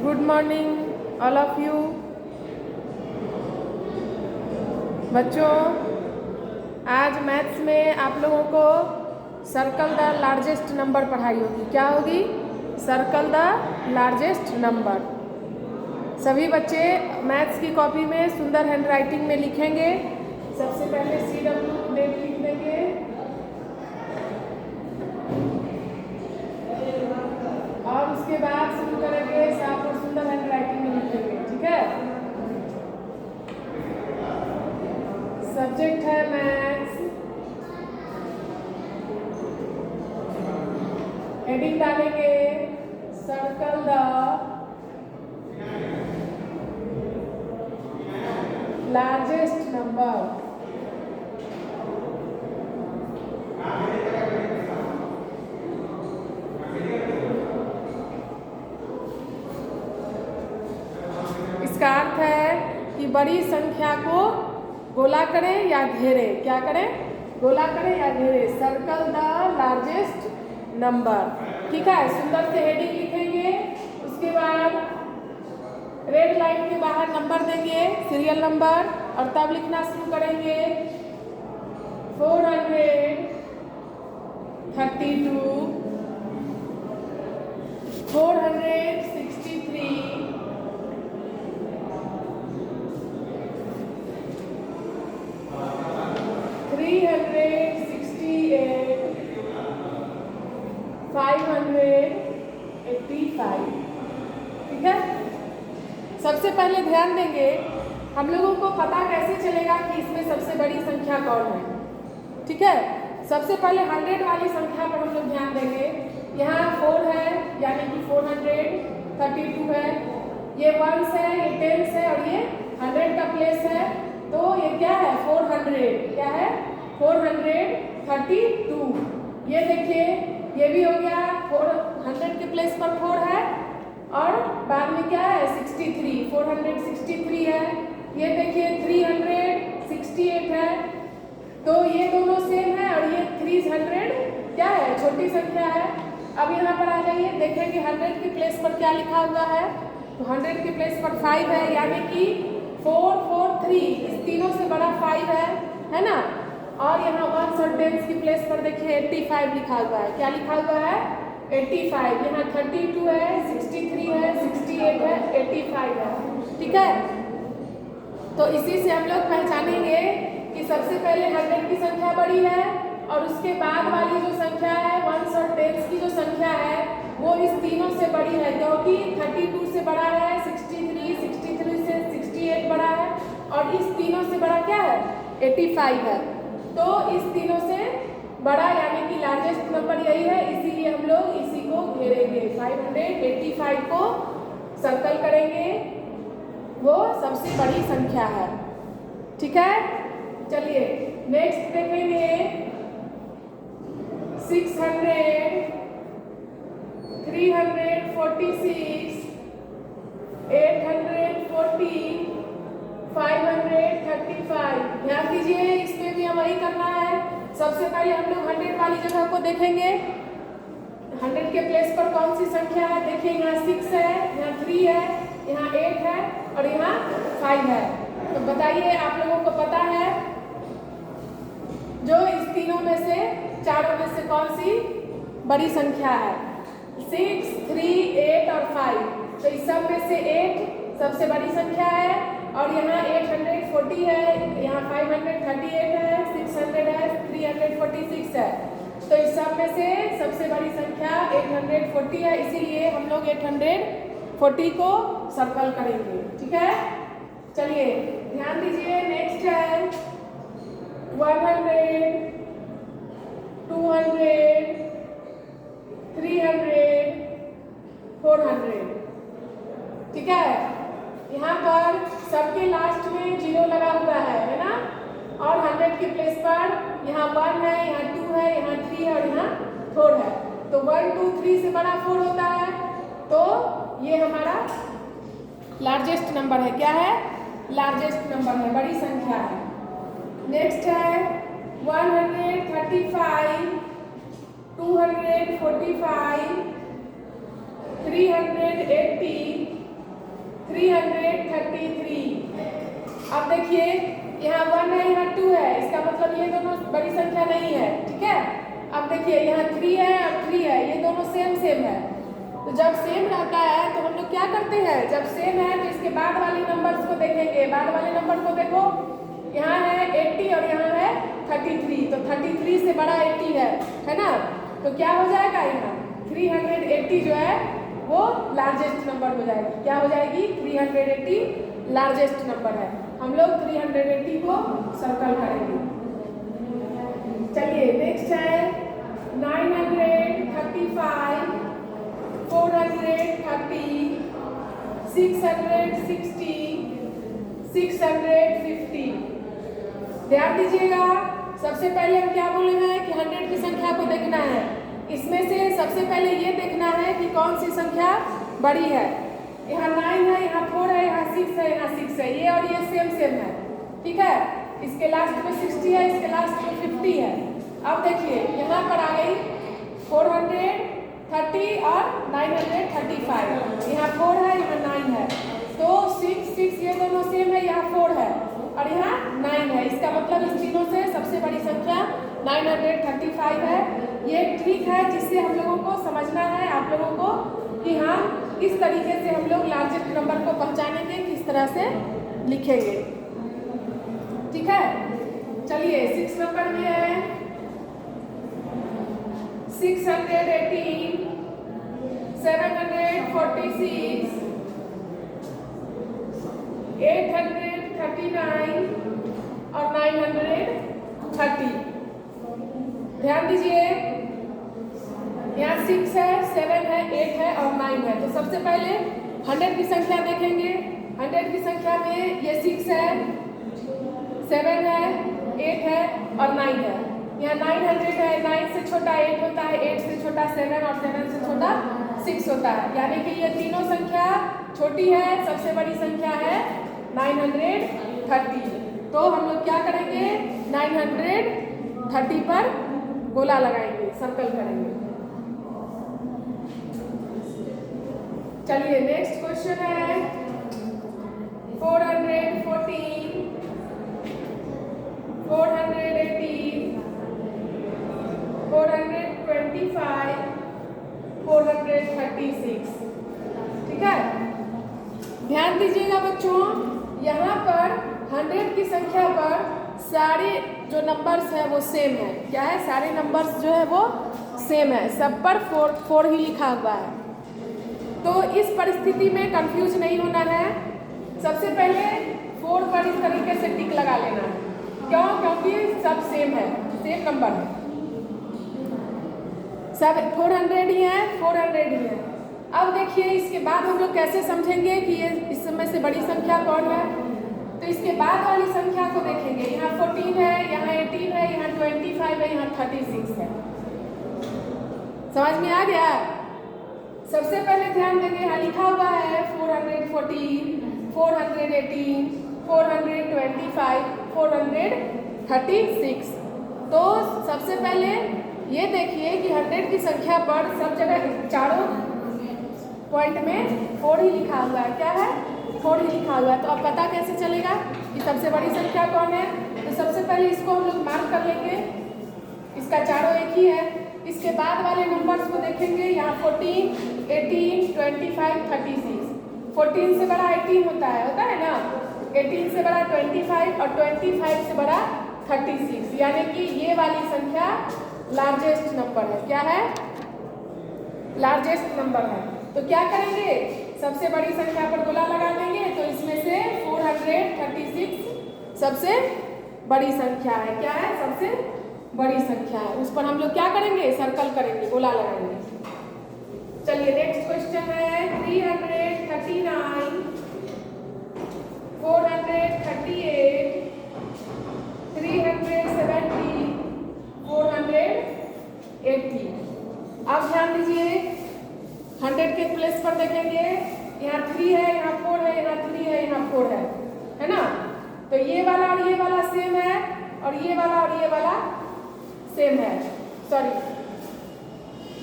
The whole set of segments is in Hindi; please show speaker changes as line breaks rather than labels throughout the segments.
Good morning all of you. बच्चों, आज मैथ्स में आप लोगों को सर्कल द लार्जेस्ट नंबर पढ़ाई होगी। क्या होगी? Circle the largest number. सभी बच्चे मैथ्स की कॉपी में सुंदर हैंडराइटिंग में लिखेंगे। सबसे पहले CW डेट लिख देंगे, और उसके बाद शुरू करेंगे साफ और सुंदर हैंडराइटिंग में लिखेंगे। ठीक है? सब्जेक्ट है मैथ्स, हेडिंग डालेंगे सर्कल द लार्जेस्ट नंबर। इसका अर्थ है कि बड़ी संख्या को गोला करें या घेरें। क्या करें? गोला करें या घेरें। Circle the largest number. ठीक है? सुंदर से हेडिंग लिखेंगे। उसके बाद रेड लाइन के बाहर नंबर देंगे, सीरियल नंबर, और तब लिखना शुरू करेंगे 432, 463, 368, 585। ठीक है? सबसे पहले ध्यान देंगे, हम लोगों को पता कैसे चलेगा कि इसमें सबसे बड़ी संख्या कौन है। ठीक है? सबसे पहले 100 वाली संख्या पर हम लोग ध्यान देंगे। यहाँ 4 है, यानी कि 432 है, ये 1s है, ये 10s है, और ये 100 का प्लेस है, तो ये क्या है? 400। क्या है? 432। ये देखिए, ये भी हो गया, 400 के प्लेस पर 4 है, और बाद में क्या है? 63, 463 है। ये देखिए 368 है, तो ये दोनों सेम है, और ये 300 क्या है? छोटी संख्या है। अब यहाँ पर आ जाइए, देखेंगे 100 के प्लेस पर क्या लिखा हुआ है। तो 100 के प्लेस पर 5 है, यानी कि 443, इस तीनों से बड़ा 5 है ना? और यहाँ 1s और 10s की प्लेस पर देखिए 85 लिखा हुआ है। क्या लिखा हुआ है? 85। यहाँ 32 है, 63 है, 68 है, 85 है। ठीक है? तो इसी से हम लोग पहचानेंगे कि सबसे पहले 100 की संख्या बड़ी है, और उसके बाद वाली जो संख्या है 1s और 10s की जो संख्या है वो इस तीनों से बड़ी है, क्योंकि 32 से बड़ा है 63, 63 से 68 बड़ा है, और इस तीनों से बड़ा क्या है? 85 है। तो इस तीनों से बड़ा यानी कि लार्जेस्ट नंबर यही है, इसीलिए हम लोग इसी को घेरेंगे। 585 को सर्कल करेंगे, वो सबसे बड़ी संख्या है। ठीक है? चलिए नेक्स्ट देखेंगे 600, 346, 840, 535। ध्यान दीजिए, इसमें भी हमें वही करना है। सबसे पहले हम लोग 100 वाली जगह को देखेंगे। 100 के प्लेस पर कौन सी संख्या है? देखिए, यहाँ 6 है, यहाँ 3 है, यहाँ 8 है, और यहाँ 5 है। तो बताइए, आप लोगों को पता है जो इस तीनों में से, चारों में से कौन सी बड़ी संख्या है? 6, 3, 8 और 5। तो इस सब में से 8 सबसे बड़ी संख्या है, और यहाँ 840 है, यहाँ 538 है, 600 है, 346 है। तो इस सब में से सबसे बड़ी संख्या 840 है, इसीलिए हम लोग 840 को सर्कल करेंगे। ठीक है? चलिए ध्यान दीजिए, नेक्स्ट है 100, 200, 300, 400। ठीक है? यहाँ पर सबके लास्ट में 0 लगा हुआ है ना? और 100 के प्लेस पर यहाँ 1 है, यहाँ 2 है, यहाँ 3 है, और यहाँ 4 है। तो 1, 2, 3 से बड़ा 4 होता है, तो ये हमारा लार्जेस्ट नंबर है। क्या है? लार्जेस्ट नंबर है, बड़ी संख्या है। नेक्स्ट है 135, 245, 380, 333। अब देखिए यहाँ 1 है, यहाँ 2 है, इसका मतलब ये दोनों बड़ी संख्या नहीं है, ठीक है। अब देखिए यहाँ 3 है और 3 है, ये दोनों सेम है। तो जब सेम रहता है तो हम लोग क्या करते हैं, जब सेम है तो इसके बाद वाली नंबर्स को देखेंगे। बाद वाले नंबर को देखो, यहाँ है 80 और यहाँ है 33, तो 33 से बड़ा 80 है ना। तो क्या हो जाएगा, यहाँ 380 जो है वो लार्जेस्ट नंबर हो जाएगी। क्या हो जाएगी, 380 लार्जेस्ट नंबर है। हम लोग 380 को सर्कल करेंगे। चलिए नेक्स्ट है 935, 430, 660, 650। ध्यान दीजिएगा, सबसे पहले हम क्या बोले हैं कि 100 की संख्या को देखना है। इसमें से सबसे पहले ये देखना है कि कौन सी संख्या बड़ी है। यहाँ 9 है, यहाँ 4 है, यहाँ 6 है, यहाँ 6 है, ये और ये सेम है, ठीक है। इसके लास्ट में 60 है, इसके लास्ट में 50 है। अब देखिए यहाँ पर आ गई 430 और 935, यहाँ 4 है, यहाँ 9 है, तो 6 ये दोनों सेम है, यहाँ 4 है और यहाँ 9 है। इसका मतलब इस तीनों से सबसे बड़ी संख्या 935 है। ये ट्रिक है जिससे हम लोगों को समझना है, आप लोगों को, कि हाँ किस तरीके से हम लोग लार्जेस्ट नंबर को पहचानेंगे, किस तरह से लिखेंगे, ठीक है। चलिए 6 नंबर में है 618, 746, 839 और 930। ध्यान दीजिए, यहाँ 6 है, 7 है, 8 है और 9 है। तो सबसे पहले 100 की संख्या देखेंगे। 100 की संख्या में ये 6 है, 7 है, 8 है और 9 है। यहाँ 900 है, 9 से छोटा 8 होता है, 8 से छोटा 7 और 7 से छोटा 6 होता है। यानी कि ये तीनों संख्या छोटी है, सबसे बड़ी संख्या है 930। तो हम लोग क्या करेंगे, 930 पर गोला लगाएंगे, सर्कल करेंगे। चलिए नेक्स्ट क्वेश्चन है 414, 418, 425, 436, ठीक है। ध्यान दीजिएगा बच्चों, यहाँ पर 100 की संख्या पर सारे जो नंबर्स है वो सेम है। क्या है, सारे नंबर्स जो है वो सेम है, सब पर 4 ही लिखा हुआ है। तो इस परिस्थिति में कंफ्यूज नहीं होना है। सबसे पहले 4 पर इस तरीके से टिक लगा लेना है। क्यों, क्योंकि सब सेम है, सेम नंबर है, सब 400 ही है, 400 ही है। अब देखिए इसके बाद हम लोग कैसे समझेंगे कि ये इस समय से बड़ी संख्या कौन है। तो इसके बाद वाली संख्या को देखेंगे। यहाँ 14 है, यहाँ 18 है, यहाँ 25 है, यहाँ 36 है। समझ में आ गया। सबसे पहले ध्यान देंगे, यहाँ लिखा हुआ है 414, 418, 425, 436। तो सबसे पहले ये देखिए कि 100 की संख्या पर सब जगह चारों पॉइंट में 4 ही लिखा हुआ है। क्या है, 4 ही लिखा हुआ है। तो अब पता कैसे चलेगा कि सबसे बड़ी संख्या कौन है। तो सबसे पहले इसको हम लोग मार्क कर लेंगे, इसका चारों एक ही है। इसके बाद वाले नंबर्स को देखेंगे। यहाँ 14, 18, 25, 36। 14 से बड़ा 18 होता है ना। 18 से बड़ा 25 और 25 से बड़ा 36, यानी कि ये वाली संख्या लार्जेस्ट नंबर है। क्या है, लार्जेस्ट नंबर है। तो क्या करेंगे, सबसे बड़ी संख्या पर गोला लगा देंगे। तो इसमें से 436 सबसे बड़ी संख्या है। क्या है, सबसे बड़ी संख्या है। उस पर हम लोग क्या करेंगे, सर्कल करेंगे, गोला लगाएंगे। चलिए नेक्स्ट क्वेश्चन है 339, 438, 370, 480। अब ध्यान दीजिए, 100 के प्लेस पर देखेंगे। यहाँ 3 है, यहाँ 4 है, यहाँ 3 है, यहाँ 4 है ना। तो ये वाला और ये वाला सेम है, और ये वाला और ये वाला सेम है, सॉरी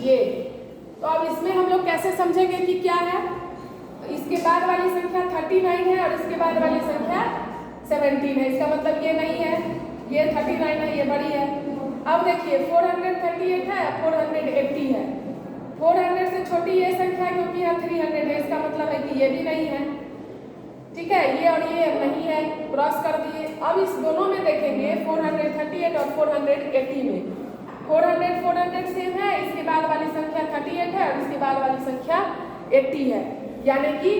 ये। तो अब इसमें हम लोग कैसे समझेंगे कि क्या है। तो इसके बाद वाली संख्या 39 है और इसके बाद वाली संख्या 17 है। इसका मतलब ये नहीं है, ये 39 है, ये बड़ी है। अब देखिए 438 है, 480 है। 400 से छोटी ये संख्या क्योंकि यहाँ 300 है, इसका मतलब है कि ये भी नहीं है। ठीक है, ये और ये नहीं है, क्रॉस कर दिए। अब इस दोनों में देखेंगे 438 और 480 में 400 सेम है, इसके बाद वाली संख्या 38 है और इसके बाद वाली संख्या 80 है। यानी कि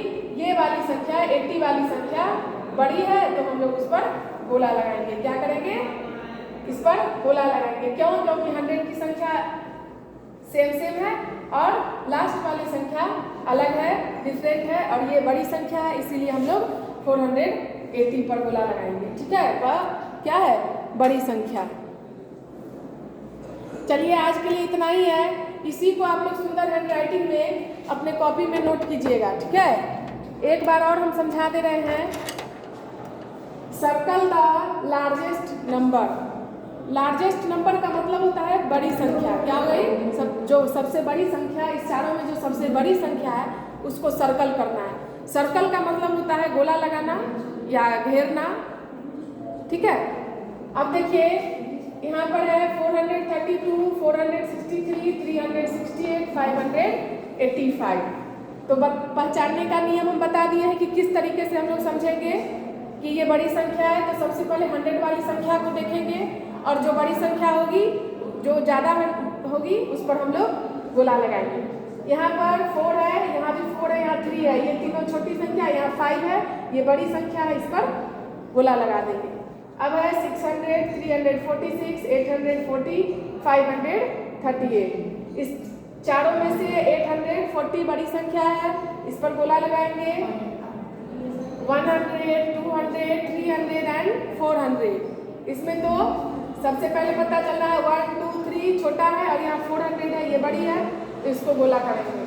ये वाली संख्या 80 वाली संख्या बड़ी है, तो हम लोग उस पर गोला लगाएंगे। क्या करेंगे? इस पर गोला लगाएंगे। क्यों? क्योंकि 100 की संख्या सेम है और लास्ट वाली संख्या अलग है, डिफरेंट है, और ये बड़ी संख्या है, इसीलिए हम लोग 480 पर गोला लगाएंगे। ठीक है, वह क्या है? बड़ी संख्या। चलिए आज के लिए इतना ही है। इसी को आप लोग सुंदर हैंडराइटिंग में अपने कॉपी में नोट कीजिएगा। ठीक है, एक बार और हम समझा दे रहे हैं। Circle the largest number. Largest number का मतलब होता है बड़ी संख्या। क्या हो गई? जो सबसे बड़ी संख्या, इस चारों में जो सबसे बड़ी संख्या है उसको सर्कल करना है। सर्कल का मतलब होता है गोला लगाना या घेरना। ठीक है, अब देखिए यहाँ पर है 432, 463, 368, 585। तो पहचानने का नियम हम बता दिए हैं कि किस तरीके से हम लोग समझेंगे कि ये बड़ी संख्या है। तो सबसे पहले 100 वाली संख्या को देखेंगे और जो बड़ी संख्या होगी, जो ज़्यादा होगी, उस पर हम लोग गोला लगाएंगे। यहाँ पर 4 है, यहाँ भी 4 है, यहाँ 3 है, ये तीनों छोटी संख्या, यहाँ 5 है, ये बड़ी संख्या है, इस पर गोला लगा देंगे। अब है 600, 346, 840, 538। इस चारों में से 840 बड़ी संख्या है, इस पर गोला लगाएंगे। 100, 200, 300 एंड 400। इसमें तो सबसे पहले पता चल रहा है 1, 2, 3 छोटा है और यहाँ 400 है, ये बड़ी है, तो इसको गोला करेंगे।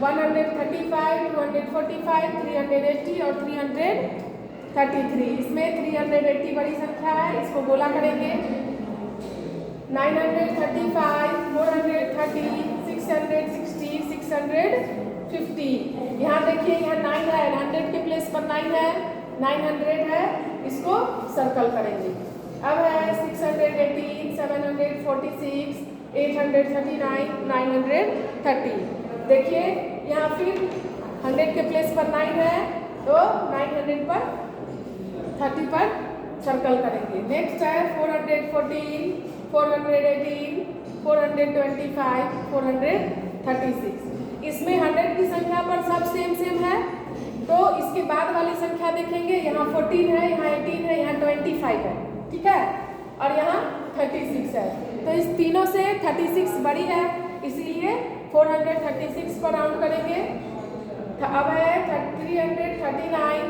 135, 245, 380 और 333। इसमें 380 बड़ी संख्या है, इसको गोला करेंगे। 935, 430, 660, 650। यहाँ देखिए, यहाँ 9 है, 100 के प्लेस पर 9 है, 900 है, इसको सर्कल करेंगे। अब है 618, 746, 839, 930। देखिए यहाँ फिर 100 के प्लेस पर 9 है, तो 900 पर 30 पर सर्कल करेंगे। नेक्स्ट है 414, 418, 425, 436। इसमें 100 की संख्या पर सब सेम है, तो इसके बाद वाली संख्या देखेंगे। यहाँ 14 है, यहाँ 18 है, यहाँ 25 है। ठीक है, और यहाँ 36 है, तो इस तीनों से 36 बड़ी है, इसीलिए 436 पर राउंड करेंगे। अब है 339,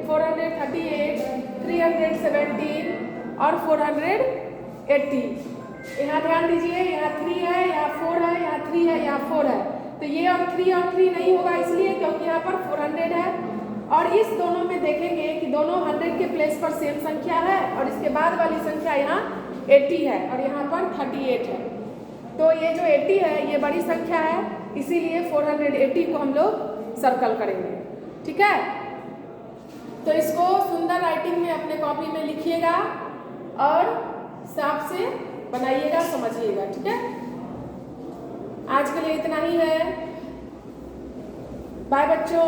438, 317 और 480। यहाँ ध्यान दीजिए, यहाँ 3 है, यहाँ 4 है, यहाँ 3 है, यहाँ 4 है, तो ये और 3 नहीं होगा, इसलिए क्योंकि यहाँ पर 400 है। और इस दोनों में देखेंगे कि दोनों 100 के प्लेस पर सेम संख्या है और इसके बाद वाली संख्या यहाँ 80 है और यहाँ पर 38 है, तो ये जो 80 है ये बड़ी संख्या है, इसीलिए 480 को हम लोग सर्कल करेंगे। ठीक है, तो इसको सुंदर राइटिंग में अपने कॉपी में लिखिएगा और सांप से बनाइएगा, समझिएगा। ठीक है, आज के लिए इतना ही है। बाय बच्चों।